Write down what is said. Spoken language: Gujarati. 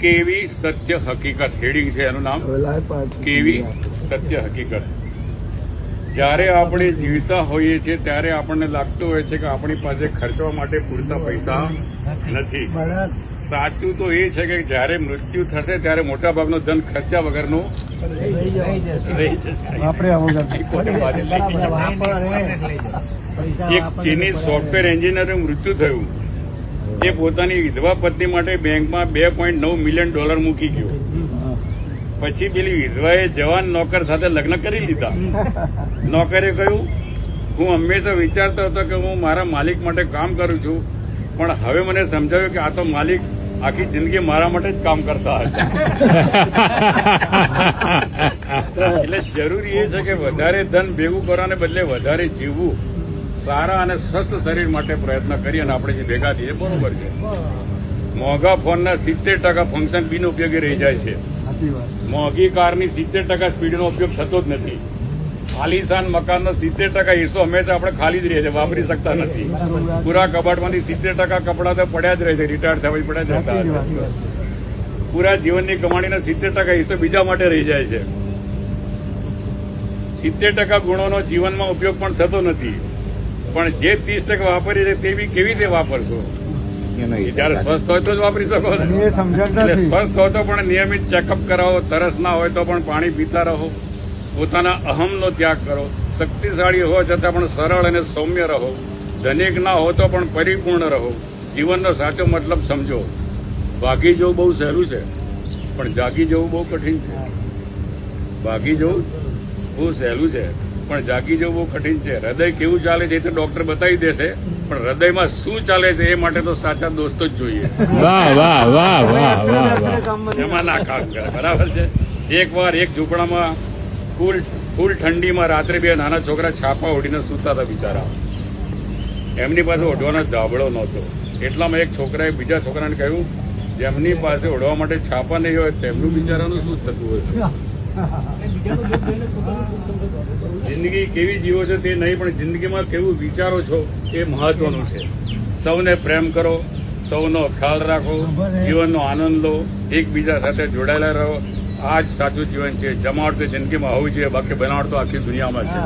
કેવી સત્ય હકીકત હેડિંગ છે એનું નામ, કેવી સત્ય હકીકત. જ્યારે આપણે જીવતા હોઈએ છીએ ત્યારે આપણને લાગતું હોય છે કે આપણી પાસે ખર્ચવા માટે પૂરતા પૈસા નથી. સાચું તો એ છે કે જ્યારે મૃત્યુ થશે ત્યારે મોટાભાગનો ધન ખર્ચા વગરનું રહી જશે. એક ચીની સોફ્ટવેર એન્જિનિયરનું મૃત્યુ થયું. એ પોતાની વિધવા પત્ની માટે બેંકમાં $2.9 મિલિયન મૂકી ગયો. પછી પેલી વિધવાએ જવાન નોકર સાથે લગ્ન કરી લીધા. નોકરે કહ્યું, હું હંમેશા વિચારતો હતો કે હું મારા માલિક માટે કામ કરું છું, પણ હવે મને સમજાવ્યું કે આ તો માલિક આખી જિંદગી મારા માટે જ કામ કરતા હતા. એટલે જરૂરી એ છે કે વધારે ધન ભેગું કરવાને બદલે વધારે જીવવું, સારા અને સ્વસ્થ શરીર માટે પ્રયત્ન કરીએ અને આપણે જે ભેગા થઈએ બરોબર છે. મોંઘા ફોનના 70% ફંક્શન બિનઉપયોગી રહી જાય છે. મોંઘી કારની 70% સ્પીડનો ઉપયોગ થતો જ નથી. આલીશાન મકાનનો 70% હિસ્સો હંમેશા આપણે ખાલી જ રહે છે, વાપરી શકતા નથી. પૂરા કબાટમાંથી 70% કપડા તો પડ્યા જ રહે છે, રિટાયર થવા પડ્યા જ રહેતા. પૂરા જીવનની કમાણીનો 70% હિસ્સો બીજા માટે રહી જાય છે. 70% ગુણોનો જીવનમાં ઉપયોગ પણ થતો નથી. પણ જે 30% વાપરી છે તે બી કેવી રીતે વાપરશો? જયારે સ્વસ્થ હોય તો જ વાપરી શકો. એટલે સ્વસ્થ હોય તો પણ નિયમિત ચેકઅપ કરાવો, તરસ ના હોય તો પણ પાણી પીતા રહો, પોતાના અહમનો ત્યાગ કરો, શક્તિશાળી હોય છતાં પણ સરળ અને સૌમ્ય રહો, ધનિક ના હો તો પણ પરિપૂર્ણ રહો, જીવનનો સાચો મતલબ સમજો. ભાગી જવું બહુ સહેલું છે, પણ જાગી જવું બહુ કઠિન છે. ભાગી જવું બહુ સહેલું છે, પણ જાગી જવું બહુ કઠિન છે. હૃદય કેવું ચાલે છે એ તો ડોક્ટર બતાવી દેશે, પણ હૃદયમાં શું ચાલે છે એ માટે તો સાચા દોસ્તો જ જોઈએ. એમાં ના કામ કરે. બરાબર છે. એક વાર એક ઝૂંપડામાં ફૂલ ઠંડીમાં રાત્રે બે નાના છોકરા છાપા ઓઢીને સૂતા હતા બિચારા. એમની પાસે ઓઢવાનો ધાબળો નહોતો. એટલામાં એક છોકરાએ બીજા છોકરાને કહ્યું, જેમની પાસે ઓઢવા માટે છાપા નહીં હોય તેમનું બિચારાનું શું થતું હોય? જિંદગી કેવી જીવો છો તે નહીં, પણ જિંદગીમાં કેવું વિચારો છો એ મહત્વનું છે. સૌને પ્રેમ કરો, સૌનો ખ્યાલ રાખો, જીવનનો આનંદ લો, એકબીજા સાથે જોડાયેલા રહો. આ જ સાચું જીવન છે. જમાવટ તો જિંદગીમાં હોવી જોઈએ, બાકી બનાવટ તો આખી દુનિયામાં છે.